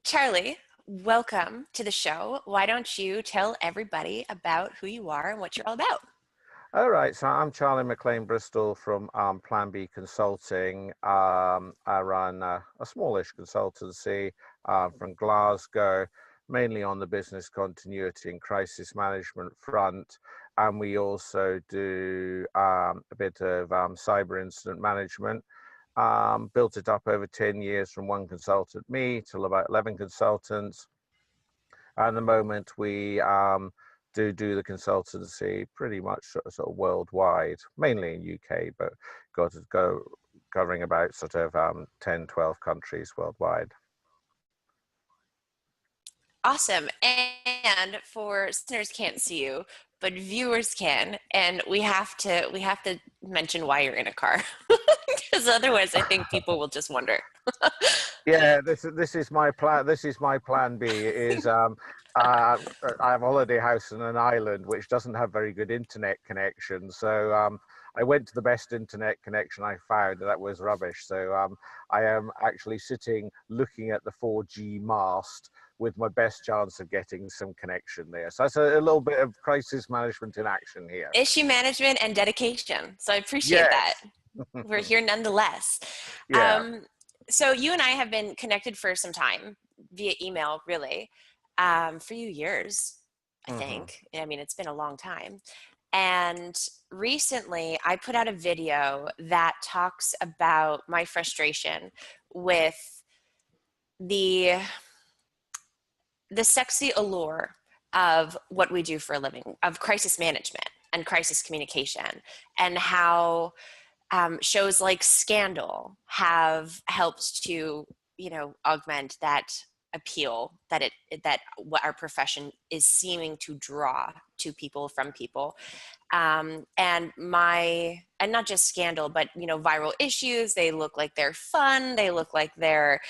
Charlie, welcome to the show. Why don't you tell everybody about who you are and what you're all about? All right, so I'm Charlie Maclean-Bristol from PlanB Consulting. I run a smallish consultancy from Glasgow, mainly on the business continuity and crisis management front. And we also do a bit of cyber incident management. Built it up over 10 years from one consultant, me, till about 11 consultants. At the moment, we do the consultancy pretty much sort of worldwide, mainly in UK, but got to go covering about sort of 10, 12 countries worldwide. Awesome. And for listeners can't see you, but viewers can, and we have to mention why you're in a car. Because otherwise I think people will just wonder. Yeah, this is my plan. This is my plan B. Is I have a holiday house on an island which doesn't have very good internet connection. So I went to the best internet connection I found, and that was rubbish. So I am actually sitting looking at the 4G mast with my best chance of getting some connection there. So that's a little bit of crisis management in action here. Issue management and dedication. So I appreciate that. Yes. We're here nonetheless. Yeah. So you and I have been connected for some time via email, really, for a few years, I think. I mean, it's been a long time. And recently I put out a video that talks about my frustration with the sexy allure of what we do for a living, of crisis management and crisis communication, and how shows like Scandal have helped to, augment that appeal that what our profession is seeming to draw to people from people. And not just Scandal, but, viral issues. They look like they're fun. They look like they're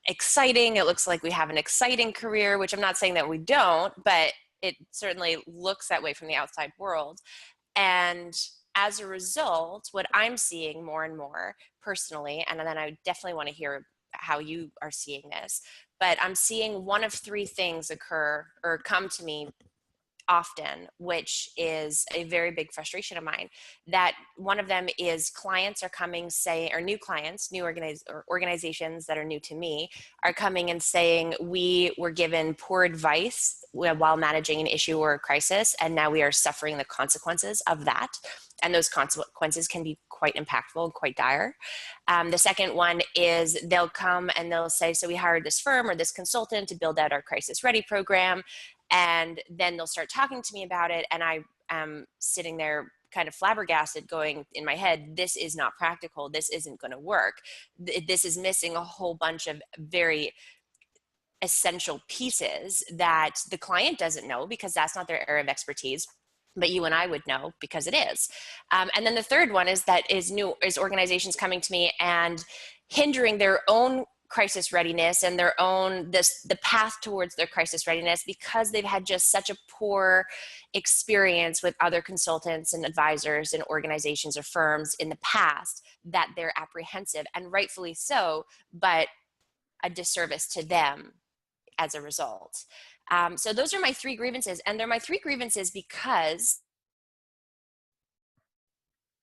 exciting. It looks like we have an exciting career, which I'm not saying that we don't, but it certainly looks that way from the outside world. And as a result, what I'm seeing more and more personally, and then I definitely want to hear how you are seeing this, but I'm seeing one of three things occur or come to me often, which is a very big frustration of mine. That one of them is clients are coming or new clients, organizations that are new to me are coming and saying, we were given poor advice while managing an issue or a crisis, and now we are suffering the consequences of that. And those consequences can be quite impactful and quite dire. The second one is they'll come and they'll say, so we hired this firm or this consultant to build out our crisis ready program. And then they'll start talking to me about it. And I am sitting there kind of flabbergasted going in my head, this is not practical. This isn't going to work. This is missing a whole bunch of very essential pieces that the client doesn't know because that's not their area of expertise. But you and I would know because it is. And then the third one is organizations coming to me and hindering their own crisis readiness and the path towards their crisis readiness because they've had just such a poor experience with other consultants and advisors and organizations or firms in the past that they're apprehensive, and rightfully so, but a disservice to them as a result. So those are my three grievances, and they're my three grievances because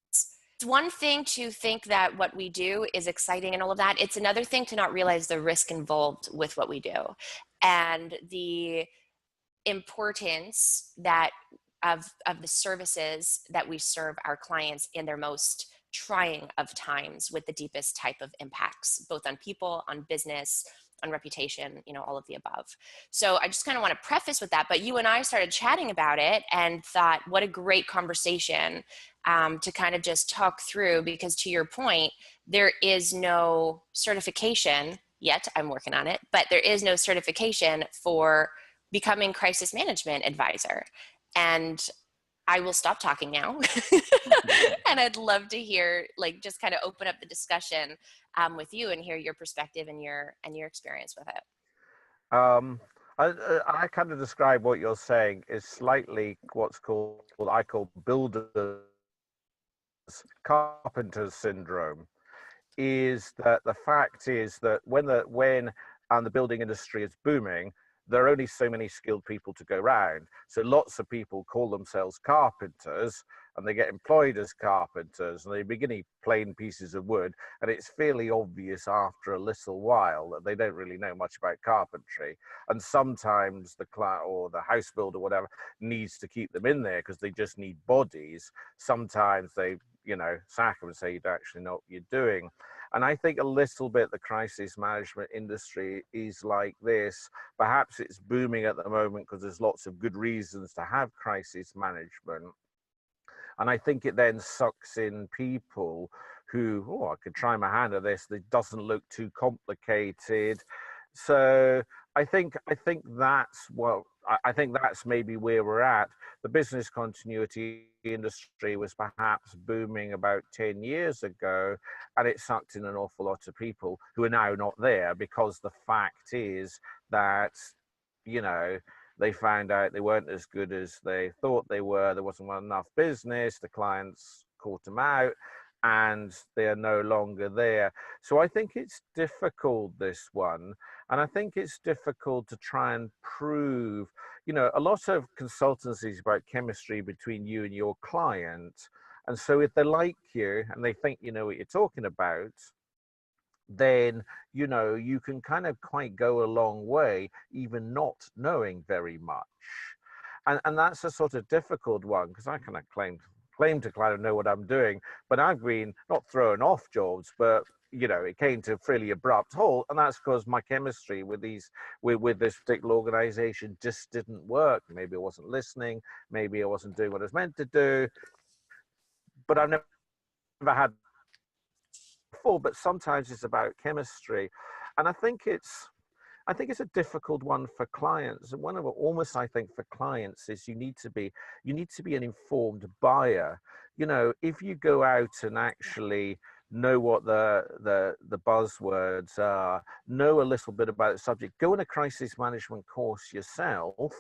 it's one thing to think that what we do is exciting and all of that. It's another thing to not realize the risk involved with what we do and the importance of the services that we serve our clients in their most trying of times with the deepest type of impacts, both on people, on business, on reputation, all of the above. So I just kind of want to preface with that, but you and I started chatting about it and thought, what a great conversation to kind of just talk through, because to your point, there is no certification yet. I'm working on it, but there is no certification for becoming crisis management advisor. And I will stop talking now. And I'd love to hear, just kind of open up the discussion with you and hear your perspective and your experience with it. I kind of describe what you're saying is slightly what's I call builders carpenter's syndrome. Is that the fact is that when and the building industry is booming, there are only so many skilled people to go round. So lots of people call themselves carpenters, and they get employed as carpenters, and they begin plain pieces of wood. And it's fairly obvious after a little while that they don't really know much about carpentry. And sometimes the client or the house builder, whatever, needs to keep them in there because they just need bodies. Sometimes they, sack them and say, you don't actually know what you're doing. And I think a little bit the crisis management industry is like this. Perhaps it's booming at the moment because there's lots of good reasons to have crisis management. And I think it then sucks in people who, oh, I could try my hand at this. It doesn't look too complicated. So I think that's I think that's maybe where we're at. The business continuity industry was perhaps booming about 10 years ago, and it sucked in an awful lot of people who are now not there, because the fact is that, they found out they weren't as good as they thought they were. There wasn't enough business. The clients caught them out, and they are no longer there. So I think it's difficult, this one. And I think it's difficult to try and prove, a lot of consultancy is about chemistry between you and your client. And so if they like you and they think you know what you're talking about, then you can kind of quite go a long way even not knowing very much. And that's a sort of difficult one, because I kind of claim to kind of know what I'm doing, but I've been not thrown off jobs, but it came to a fairly abrupt halt, and that's because my chemistry with this particular organization just didn't work. Maybe I wasn't listening, maybe I wasn't doing what I was meant to do, but I've never had before. But sometimes it's about chemistry, and I think it's a difficult one for clients. And one of almost, I think, for clients is you need to be an informed buyer. If you go out and actually know what the buzzwords are, know a little bit about the subject, go on a crisis management course yourself.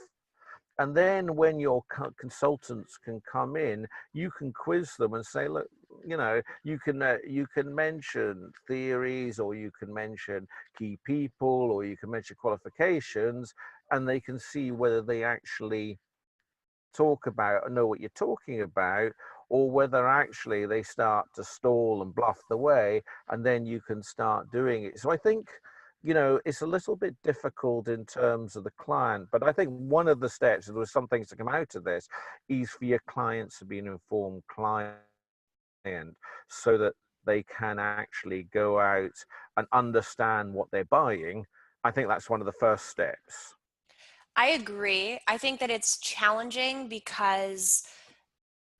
And then when your consultants can come in, you can quiz them and say, look, you can mention theories, or you can mention key people, or you can mention qualifications, and they can see whether they actually talk about or know what you're talking about, or whether actually they start to stall and bluff the way, and then you can start doing it. So I think, it's a little bit difficult in terms of the client, but I think one of the steps, there was some things to come out of this, is for your clients to be an informed client, so that they can actually go out and understand what they're buying. I think that's one of the first steps. I agree. I think that it's challenging because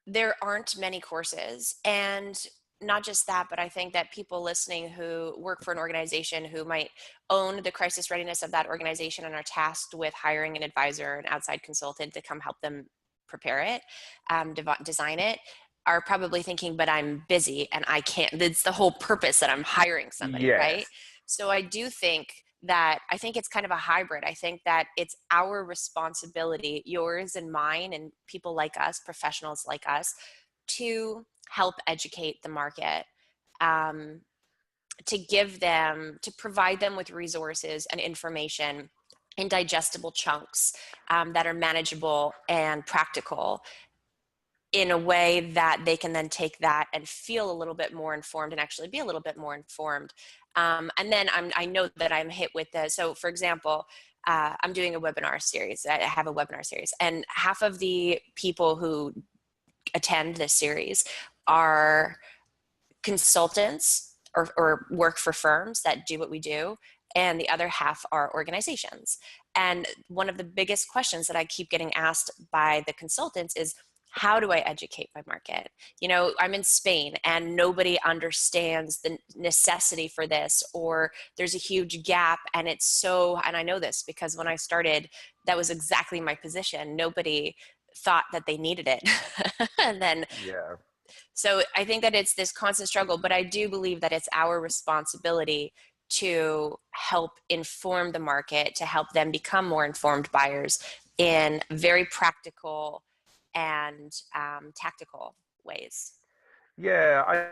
there aren't many courses, and not just that, but I think that people listening who work for an organization who might own the crisis readiness of that organization and are tasked with hiring an advisor, an outside consultant to come help them prepare it, design it, are probably thinking, but I'm busy and I can't. It's the whole purpose that I'm hiring somebody, Yes. right? So I think it's kind of a hybrid. I think that it's our responsibility, yours and mine, and people like us, professionals like us, to help educate the market, to provide them with resources and information in digestible chunks that are manageable and practical, in a way that they can then take that and feel a little bit more informed and actually be a little bit more informed. And then I know that I'm hit with so for example, I'm doing a webinar series. I have a webinar series, and half of the people who attend this series are consultants or work for firms that do what we do, and the other half are organizations. And one of the biggest questions that I keep getting asked by the consultants is, how do I educate my market? I'm in Spain and nobody understands the necessity for this, or there's a huge gap, and and I know this because when I started, that was exactly my position. Nobody thought that they needed it. And then, Yeah. so I think that it's this constant struggle, but I do believe that it's our responsibility to help inform the market, to help them become more informed buyers in very practical and tactical ways. Yeah, I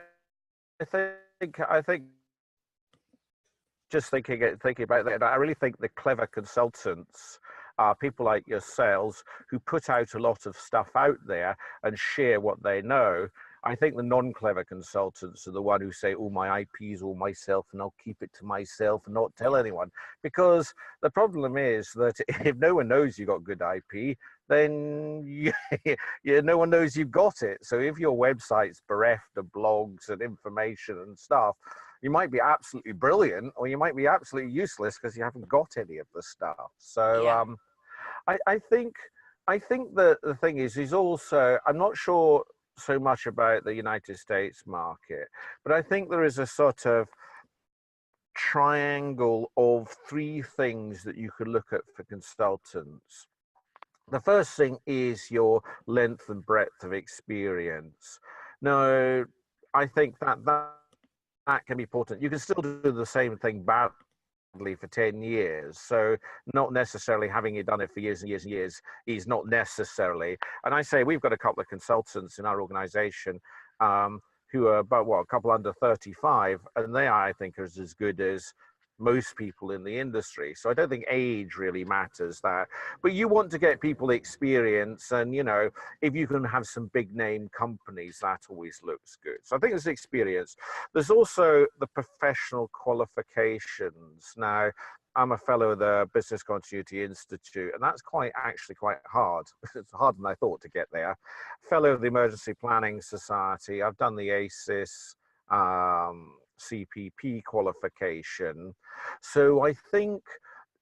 think just thinking about that, I really think the clever consultants are people like yourselves who put out a lot of stuff out there and share what they know. I think the non-clever consultants are the one who say, "Oh, my IP is all myself, and I'll keep it to myself and not tell anyone." Because the problem is that if no one knows you got good IP, then no one knows you've got it. So if your website's bereft of blogs and information and stuff, you might be absolutely brilliant, or you might be absolutely useless because you haven't got any of the stuff. So Yeah. I think that the thing is also, I'm not sure so much about the United States market, but I think there is a sort of triangle of three things that you could look at for consultants. The first thing is your length and breadth of experience. Now, I think that can be important. You can still do the same thing badly for 10 years. So not necessarily having you done it for years and years and years is not necessarily. And I say we've got a couple of consultants in our organization who are about, a couple under 35, and they, I think, are as good as most people in the industry. So I don't think age really matters that. But you want to get people experience, and, if you can have some big name companies, that always looks good. So I think there's experience. There's also the professional qualifications. Now, I'm a fellow of the Business Continuity Institute, and that's actually quite hard. It's harder than I thought to get there. Fellow of the Emergency Planning Society. I've done the ACES CPP qualification. So I think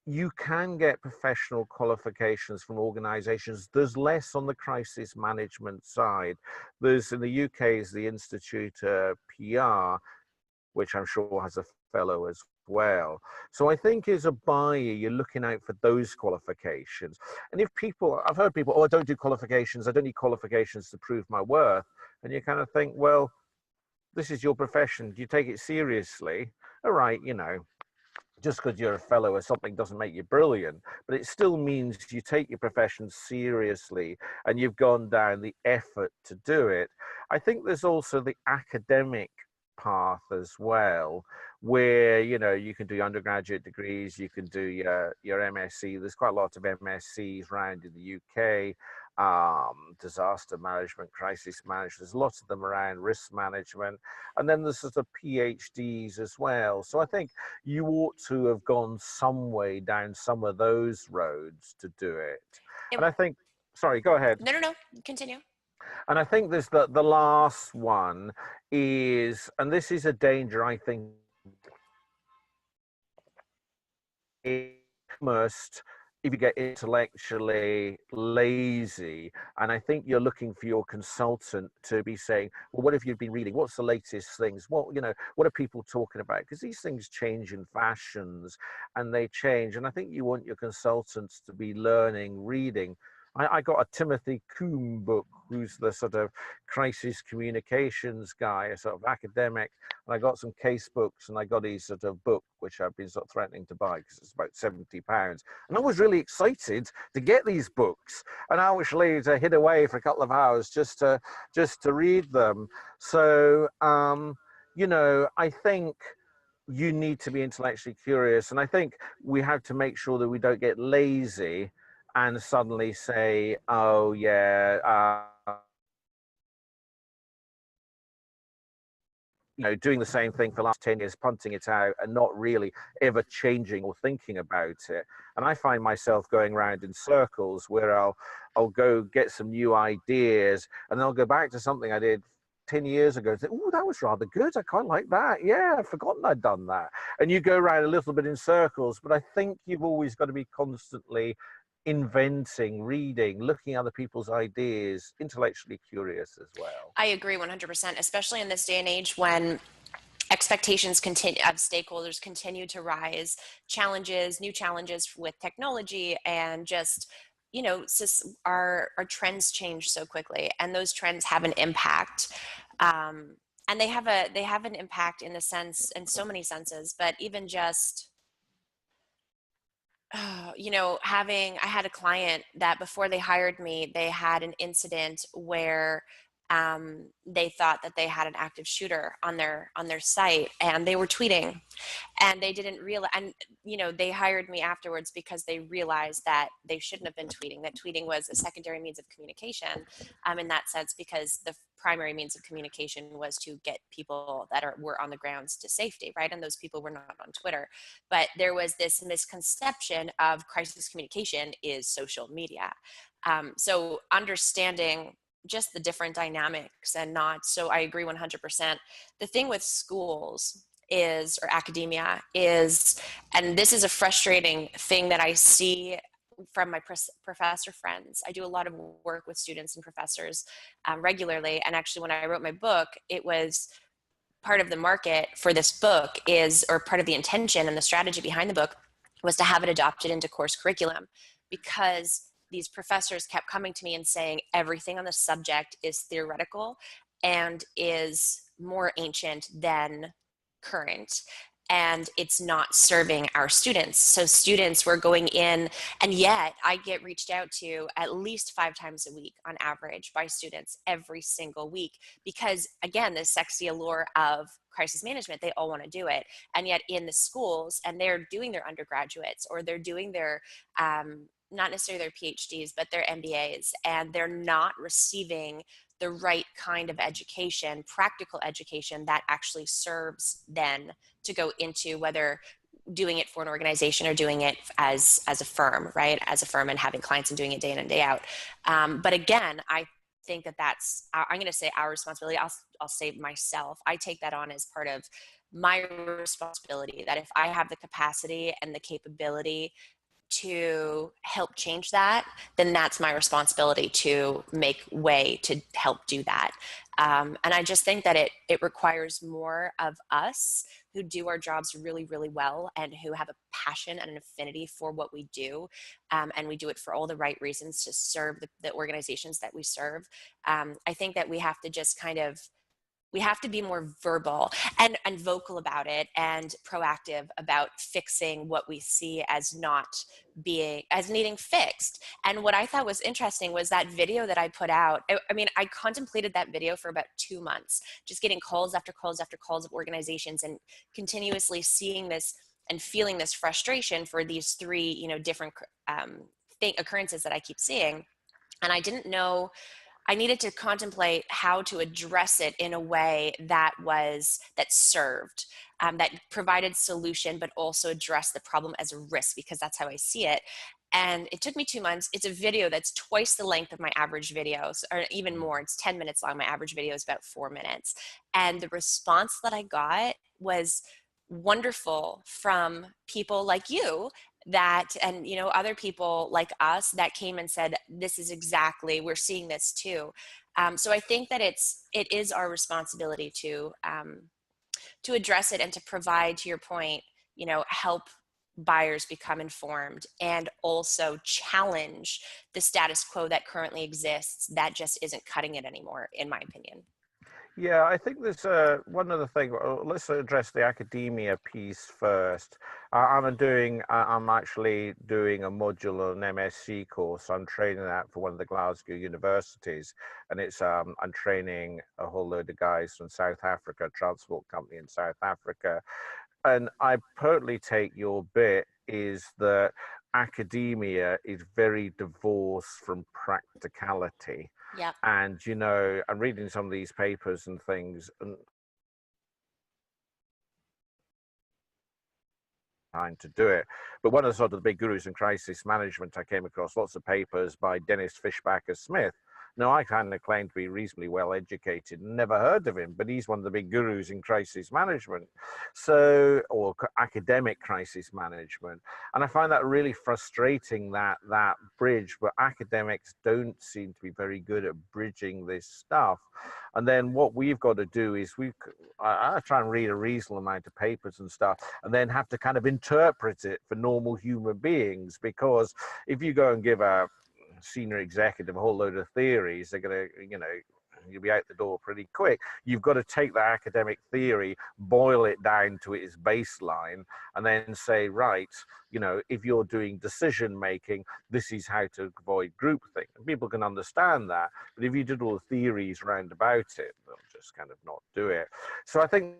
you can get professional qualifications from organizations. There's less on the crisis management side. There's, in the UK, is the Institute PR, which I'm sure has a fellow as well. So I think as a buyer, you're looking out for those qualifications. And if I've heard people, "Oh, I don't do qualifications. I don't need qualifications to prove my worth." And you kind of think, well, this is your profession. Do you take it seriously? All right, just because you're a fellow or something doesn't make you brilliant, but it still means you take your profession seriously and you've gone down the effort to do it. I think there's also the academic path as well, where you can do undergraduate degrees, you can do your MSc. There's quite a lot of MScs around in the UK. Disaster management, crisis management, there's lots of them around risk management, and then there's sort of PhDs as well. So I think you ought to have gone some way down some of those roads to do it. And I think, sorry, go ahead. No, continue. And I think there's the last one is, and this is a danger, I think, must, if you get intellectually lazy, and I think you're looking for your consultant to be saying, well, what have you been reading? What's the latest things? What are people talking about? Because these things change in fashions and they change. And I think you want your consultants to be learning, reading. I got a Timothy Coombe book, who's the sort of crisis communications guy, a sort of academic, and I got some case books, and I got his sort of book, which I've been sort of threatening to buy because it's about £70. And I was really excited to get these books, and I actually hid away for a couple of hours just to read them. So, I think you need to be intellectually curious, and I think we have to make sure that we don't get lazy and suddenly say, "Oh yeah, doing the same thing for the last 10 years, punting it out and not really ever changing or thinking about it." And I find myself going around in circles where I'll go get some new ideas, and then I'll go back to something I did 10 years ago and say, "Oh, that was rather good. I quite like that. Yeah, I've forgotten I'd done that." And you go around a little bit in circles, but I think you've always got to be constantly inventing, reading, looking at other people's ideas, intellectually curious as well. I agree 100%, especially in this day and age when expectations of stakeholders continue to rise, new challenges with technology, and just, our trends change so quickly, and those trends have an impact. And they have an impact in so many senses, but even just, I had a client that before they hired me, they had an incident where they thought that they had an active shooter on their site, and they were tweeting, and they didn't realize, and they hired me afterwards because they realized that they shouldn't have been tweeting, that tweeting was a secondary means of communication, in that sense, because the primary means of communication was to get people that were on the grounds to safety, right? And those people were not on Twitter. But there was this misconception of crisis communication is social media. So understanding just the different dynamics, and not, so I agree 100%. The thing with schools is, or academia is, and this is a frustrating thing that I see from my professor friends. I do a lot of work with students and professors regularly. And actually, when I wrote my book, it was part of the market for this book is, or part of the intention and the strategy behind the book was to have it adopted into course curriculum, because these professors kept coming to me and saying everything on the subject is theoretical and is more ancient than current, and it's not serving our students. So students were going in, and yet I get reached out to at least 5 times a week on average by students every single week, because again, the sexy allure of crisis management, they all want to do it. And yet in the schools, and they're doing their undergraduates, or they're doing their not necessarily their PhDs, but their MBAs, and they're not receiving the right kind of education, practical education that actually serves then to go into whether doing it for an organization or doing it as a firm, right? As a firm and having clients and doing it day in and day out. But again, I think that's, I'm going to say our responsibility. I'll say myself. I take that on as part of my responsibility, that if I have the capacity and the capability to help change that, then that's my responsibility to make way to help do that. And I just think that it requires more of us who do our jobs really, really well, and who have a passion and an affinity for what we do. And we do it for all the right reasons to serve the organizations that we serve. I think that we have to just we have to be more verbal and vocal about it, and proactive about fixing what we see as needing fixed. And what I thought was interesting was that video that I put out. I mean, I contemplated that video for about 2 months, just getting calls after calls after calls of organizations, and continuously seeing this and feeling this frustration for these 3, different occurrences that I keep seeing. And I didn't know, I needed to contemplate how to address it in a way that served, that provided solution, but also addressed the problem as a risk, because that's how I see it. And it took me 2 months. It's a video that's twice the length of my average videos, or even more. It's 10 minutes long. My average video is about 4 minutes. And the response that I got was wonderful from people like you, and other people like us that came and said, this is exactly, we're seeing this too. So I think that it is our responsibility to address it, and to provide, to your point, help buyers become informed, and also challenge the status quo that currently exists that just isn't cutting it anymore, in my opinion. Yeah, I think there's one other thing. Let's address the academia piece first. I'm actually doing a module, an MSc course. I'm training that for one of the Glasgow universities, and I'm training a whole load of guys from South Africa, a transport company in South Africa. And I totally take your bit, is that academia is very divorced from practicality. Yeah. And, I'm reading some of these papers and things, and time to do it. But one of the sort of the big gurus in crisis management, I came across lots of papers by Dennis Fishbacker Smith. Now, I kind of claim to be reasonably well educated, never heard of him, but he's one of the big gurus in crisis management, or academic crisis management. And I find that really frustrating, that bridge, where academics don't seem to be very good at bridging this stuff. And then what we've got to do is I try and read a reasonable amount of papers and stuff, and then have to kind of interpret it for normal human beings, because if you go and give a senior executive a whole load of theories, they're going to, you'll be out the door pretty quick. You've got to take that academic theory, boil it down to its baseline, and then say, right, you know, if you're doing decision making, this is how to avoid groupthink. And people can understand that, but if you did all the theories round about it, they'll just kind of not do it. So I think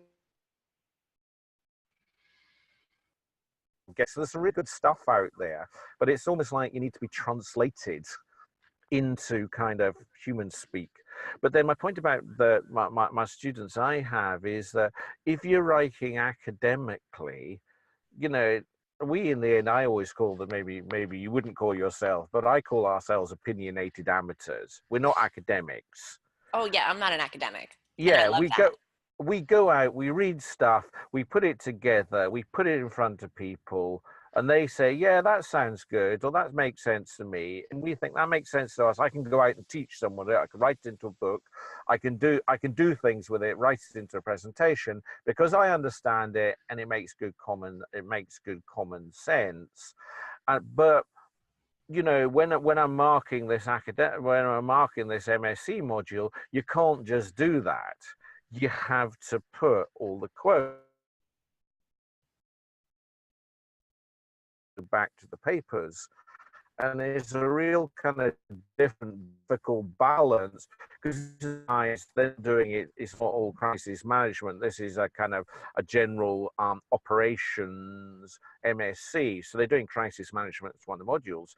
so there's some really good stuff out there, but it's almost like you need to be translated into kind of human speak. But then my point about my students I have is that if you're writing academically, you know, we in the end, I always call them, maybe you wouldn't call yourself, but I call ourselves opinionated amateurs. We're not academics. Oh yeah, I'm not an academic. And I Yeah, love that. we go out, we read stuff, we put it together, we put it in front of people, and they say, yeah, that sounds good, or that makes sense to me. And we think that makes sense to us. I can go out and teach someone it. I can write it into a book. I can do things with it, write it into a presentation because I understand it and it makes good common sense. But you know, when I'm marking this when I'm marking this MSc module, you can't just do that. You have to put all the quotes back to the papers, and it's a real kind of difficult balance because they're doing it. It's not all crisis management. This is a kind of a general operations MSc, so they're doing crisis management as one of the modules.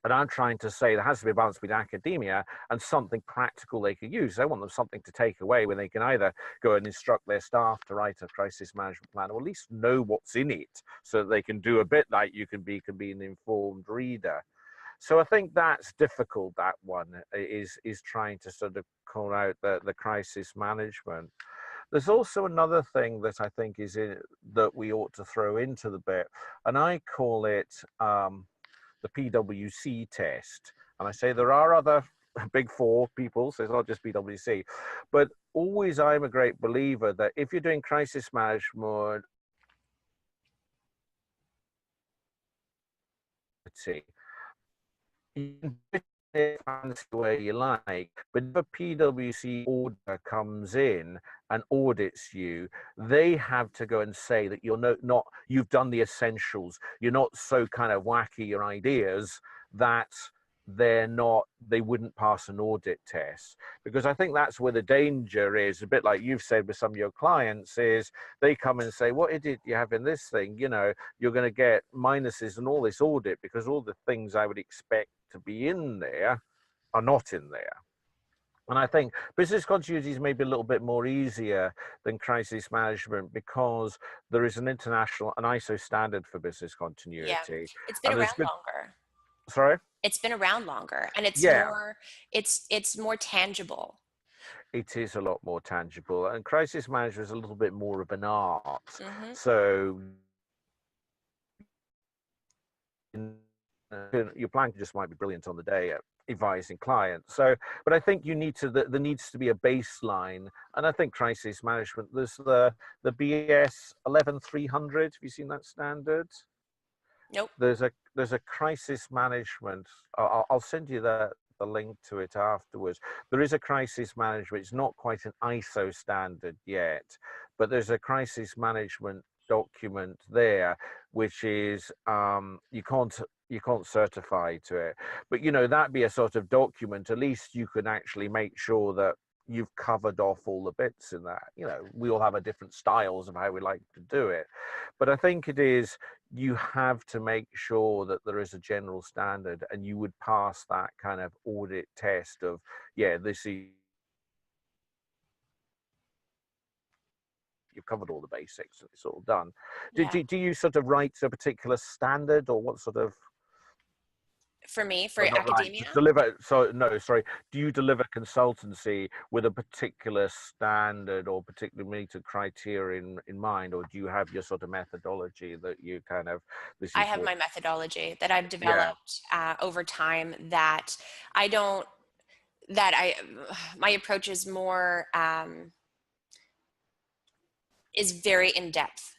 And I'm trying to say there has to be a balance between academia and something practical they can use. I want them something to take away when they can either go and instruct their staff to write a crisis management plan, or at least know what's in it, so that they can do a bit like you can be an informed reader. So I think that's difficult. That one is trying to sort of call out the crisis management. There's also another thing that I think is that we ought to throw into the bit, and I call it the PwC test. And I say there are other big four people, so it's not just PwC. But always I'm a great believer that if you're doing crisis management, you can put it fancy where you like, but if a PwC auditor comes in and audits you, they have to go and say that you're not you've done the essentials. You're not so kind of wacky your ideas that they wouldn't pass an audit test. Because I think that's where the danger is, a bit like you've said with some of your clients, is they come and say, what idiot you have in this thing, you know, you're going to get minuses and all this audit because all the things I would expect to be in there are not in there. And I think business continuity is maybe a little bit more easier than crisis management because there is an international, an ISO standard for business Yeah, continuity. it's been And there's around good, longer. sorry? It's been around longer, and it's Yeah, more, it's more tangible. it is a lot more tangible. And crisis management is a little bit more of an art. Hmm. So your plan just might be brilliant on the day at advising clients. So, but I think you need to, there needs to be a baseline. And I think crisis management, there's the BS 11300. Have you seen that standard? Nope. There's a crisis management. I'll send you the link to it afterwards. There is a crisis management. It's not quite an ISO standard yet, but there's a crisis management document there, which is you can't certify to it, but you know, that'd be a sort of document. At least you can actually make sure that you've covered off all the bits in that. You know, we all have a different styles of how we like to do it, but I think it is, you have to make sure that there is a general standard and you would pass that kind of audit test of, yeah, this is, you've covered all the basics and it's all done. Yeah. Do you sort of write a particular standard, or what sort of, For me, for or not right, academia, deliver, so no, sorry, do you deliver consultancy with a particular standard or particular meet of criteria in mind, or do you have your sort of methodology that you kind of, this I is have what, my methodology that I've yeah, developed over time, that I don't, that I, my approach is more, is very in depth,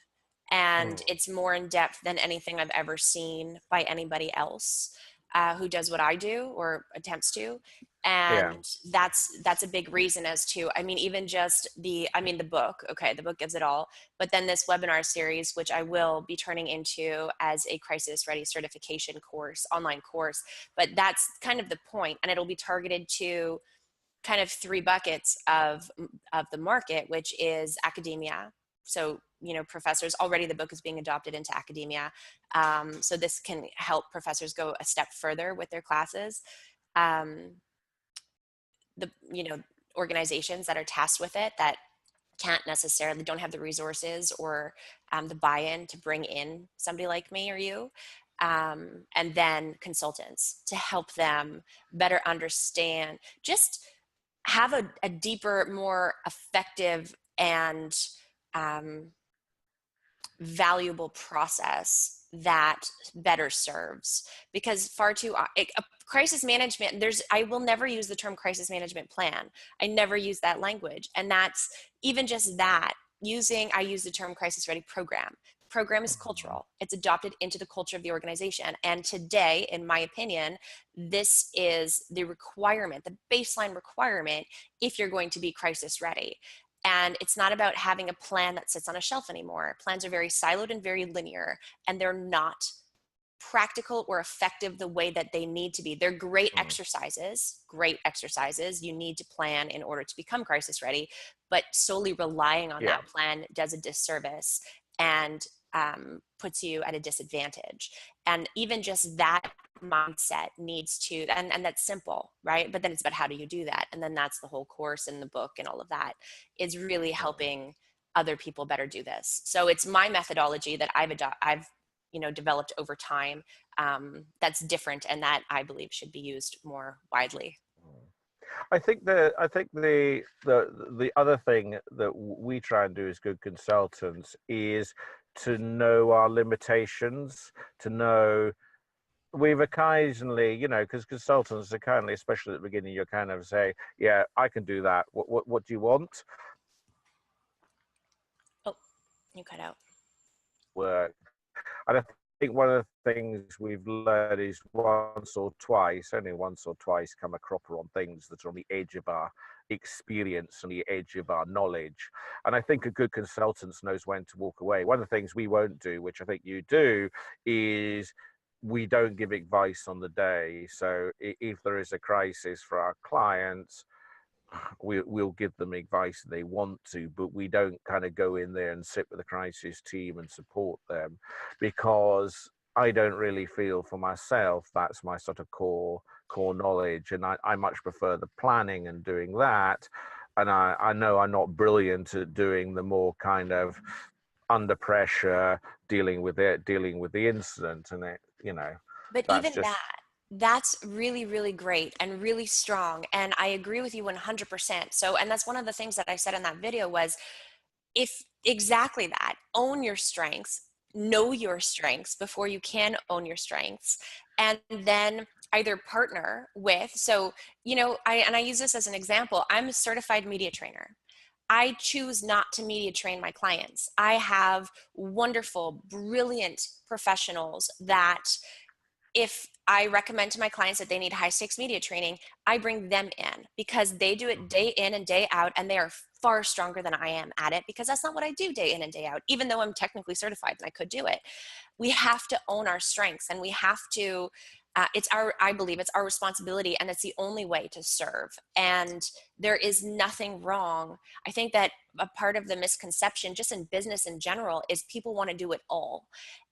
and mm, it's more in depth than anything I've ever seen by anybody else. who does what I do or attempts to. Yeah. And that's a big reason as to, I mean, even just the book, okay, the book gives it all, but then this webinar series, which I will be turning into as a crisis ready certification course, online course, but that's kind of the point, and it'll be targeted to kind of three buckets of the market, which is academia. So, you know, professors, already the book is being adopted into academia. So this can help professors go a step further with their classes. Um, the, you know, organizations that are tasked with it that can't necessarily, don't have the resources or the buy-in to bring in somebody like me or you. And then consultants to help them better understand, just have a deeper, more effective and valuable process that better serves. Because far too crisis management, I will never use the term crisis management plan. I never use that language. And that's even just that, I use the term crisis ready program. Program is cultural. It's adopted into the culture of the organization. And today, in my opinion, this is the requirement, the baseline requirement, if you're going to be crisis ready. And it's not about having a plan that sits on a shelf anymore. Plans are very siloed and very linear, and they're not practical or effective the way that they need to be. They're great exercises. You need to plan in order to become crisis ready, but solely relying on that plan does a disservice and puts you at a disadvantage. And even just that mindset needs to, and that's simple, right? But then it's about how do you do that? And then that's the whole course and the book and all of that is really helping other people better do this. So it's my methodology that I've developed over time, that's different, and that I believe should be used more widely. I think the other thing that we try and do as good consultants is to know our limitations, to know we've occasionally, because consultants are kindly, especially at the beginning, you're kind of say, yeah, I can do that. What do you want? Oh, you cut out. Work. And I think one of the things we've learned is only once or twice, come a cropper on things that are on the edge of our experience, on the edge of our knowledge. And I think a good consultant knows when to walk away. One of the things we won't do, which I think you do, is we don't give advice on the day. So if there is a crisis for our clients, we'll give them advice they want to, but we don't kind of go in there and sit with the crisis team and support them, because I don't really feel for myself that's my sort of core knowledge, and I much prefer the planning and doing that. And I know I'm not brilliant at doing the more kind of under pressure, dealing with the incident, and But that's even just that's really, really great and really strong. And I agree with you 100%. So, and that's one of the things that I said in that video was, if exactly that, own your strengths, know your strengths before you can own your strengths, and then either partner with, so, I use this as an example. I'm a certified media trainer. I choose not to media train my clients. I have wonderful, brilliant professionals that, if I recommend to my clients that they need high stakes media training, I bring them in because they do it day in and day out, and they are far stronger than I am at it, because that's not what I do day in and day out, even though I'm technically certified and I could do it. We have to own our strengths, and we have to, I believe it's our responsibility, and it's the only way to serve. And there is nothing wrong. I think that a part of the misconception just in business in general is people want to do it all.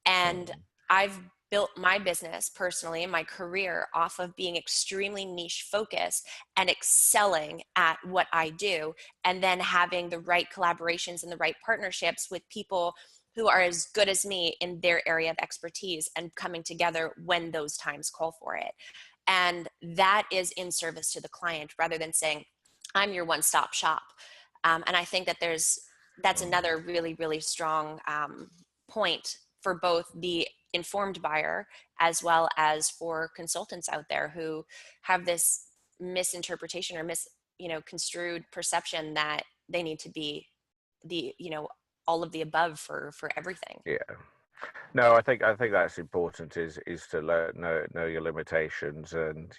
And I've built my business personally and my career off of being extremely niche focused and excelling at what I do, and then having the right collaborations and the right partnerships with people who are as good as me in their area of expertise, and coming together when those times call for it. And that is in service to the client, rather than saying, I'm your one-stop shop. And I think that that's another really, really strong point for both the informed buyer as well as for consultants out there who have this misinterpretation or construed perception that they need to be the all of the above for everything. Yeah. No, I think that's important is to know your limitations, and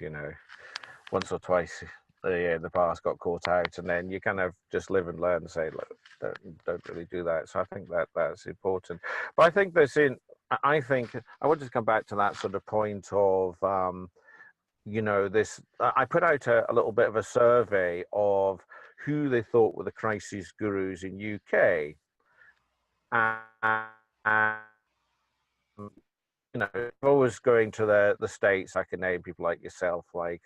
once or twice in the past got caught out, and then you kind of just live and learn and say, look, don't really do that. So I think that's important. But I think I think I want to come back to that sort of point of this. I put out a little bit of a survey of who they thought were the crisis gurus in UK, and if I was going to the States, I can name people like yourself, like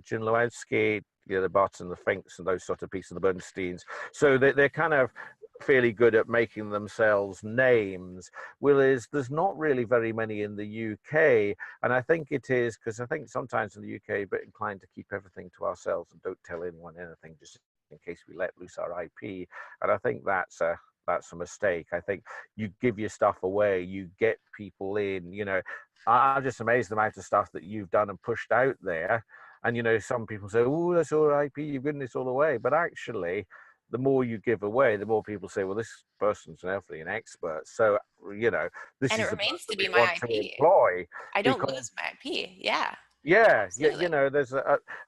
Jim Lewinsky, the Barton and the Finks, and those sort of pieces, the Bernsteins. So they're kind of fairly good at making themselves names. Whereas there's not really very many in the UK. And I think it is because I think sometimes in the UK, we're a bit inclined to keep everything to ourselves and don't tell anyone anything, just in case we let loose our IP. And I think that's a mistake. I think you give your stuff away, you get people in. I'm just amazed the amount of stuff that you've done and pushed out there. And some people say, oh, that's all IP, you've given this all away. But actually, the more you give away, the more people say, well, this person's definitely an expert. So, this And it is the remains to person be we want my to IP. employ. I don't Because, lose my IP. Yeah, yeah, absolutely. there's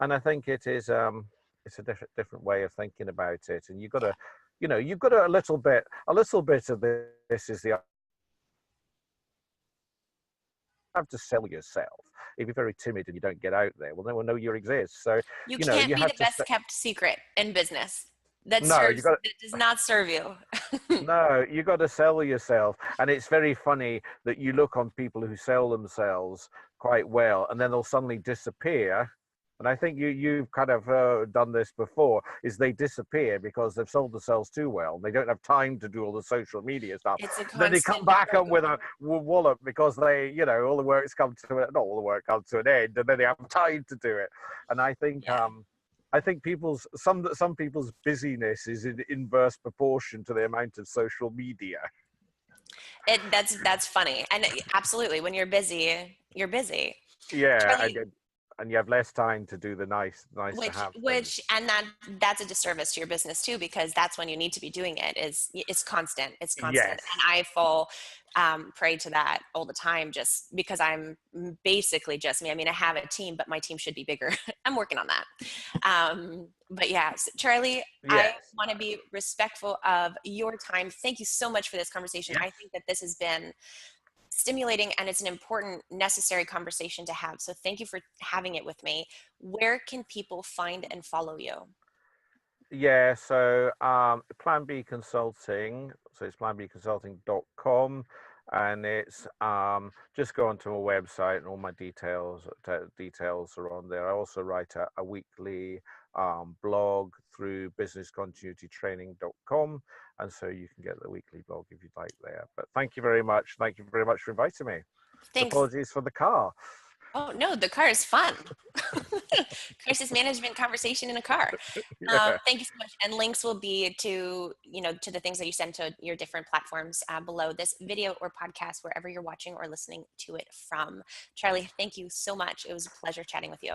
and I think it's a different way of thinking about it. And you've got a little bit of this is the have to sell yourself. If you're very timid and you don't get out there, well, no one know you exist. So You can't you be have the to best kept secret in business. no, you got That does not serve you. no, you got to sell yourself. And it's very funny that you look on people who sell themselves quite well, and then they'll suddenly disappear. And I think you've kind of done this before. Is they disappear because they've sold themselves too well. They don't have time to do all the social media stuff. It's a Then they come constant back up with struggle. a wallop because all the work's come to it. Not all the work comes to an end, and then they have time to do it. And Yeah. I think some people's busyness is in inverse proportion to the amount of social media. That's funny. And absolutely, when you're busy, you're busy. Yeah, Charlie, and you have less time to do the nice to have things. and that's a disservice to your business too, because that's when you need to be doing it. It's constant. It's constant. Yes. And I fall prey to that all the time, just because I'm basically just me. I mean, I have a team, but my team should be bigger. I'm working on that. But yeah, so Charlie, I Yes. want to be respectful of your time. Thank you so much for this conversation. I Yes. think that this has been stimulating, and it's an important, necessary conversation to have. So thank you for having it with me. Where can people find and follow you? Yeah, so PlanB Consulting, so it's planbconsulting.com, and it's just go onto my website and all my details are on there. I also write a weekly blog through businesscontinuitytraining.com, and so you can get the weekly blog if you'd like there. But thank you very much. Thank you very much for inviting me. Thanks. Apologies for the car. Oh no, the car is fun. Crisis management conversation in a car. Yeah. Thank you so much. And links will be to to the things that you send to your different platforms below this video or podcast, wherever you're watching or listening to it from. Charlie, thank you so much. It was a pleasure chatting with you.